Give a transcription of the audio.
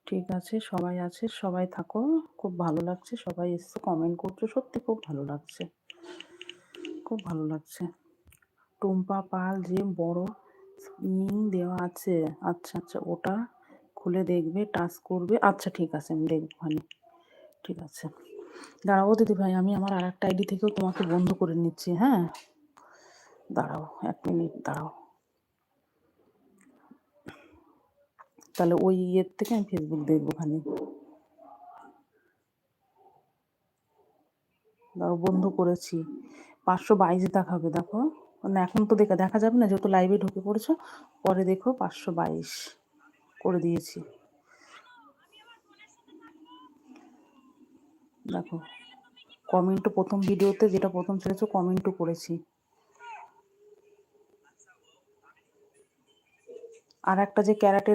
ঠিক আছে, সবাই আছে, সবাই থাকো। খুব ভালো লাগছে, সবাই এসছে, কমেন্ট করছো, সত্যি খুব ভালো লাগছে, খুব ভালো লাগছে। টুম্পা পাল যে বড় দেওয়া আছে, আচ্ছা আচ্ছা, ওটা খুলে দেখবে, টাচ করবে, আচ্ছা ঠিক আছে, আমি দেখবো হানি। ঠিক আছে, দাঁড়াও দিদি ভাই, আমি আমার আর একটা আইডি থেকেও তোমাকে বন্ধ করে নিচ্ছি। হ্যাঁ, দাঁড়াও 1 মিনিট, দাঁড়াও। তাহলে ওই ইয়ের থেকে আমি ফেসবুক দেখবো খানি। দাঁড়াও, বন্ধ করেছি, 522 দেখাবে, দেখো। না এখন তো দেখা যাবে না, যেহেতু লাইভে ঢুকে পড়েছো। পরে দেখো, 522 করে দিয়েছি, দেখো। কমেন্টও প্রথম ভিডিওতে যেটা প্রথম ছেড়েছো কমেন্টও করেছি। আর একটা যে ক্যারাটের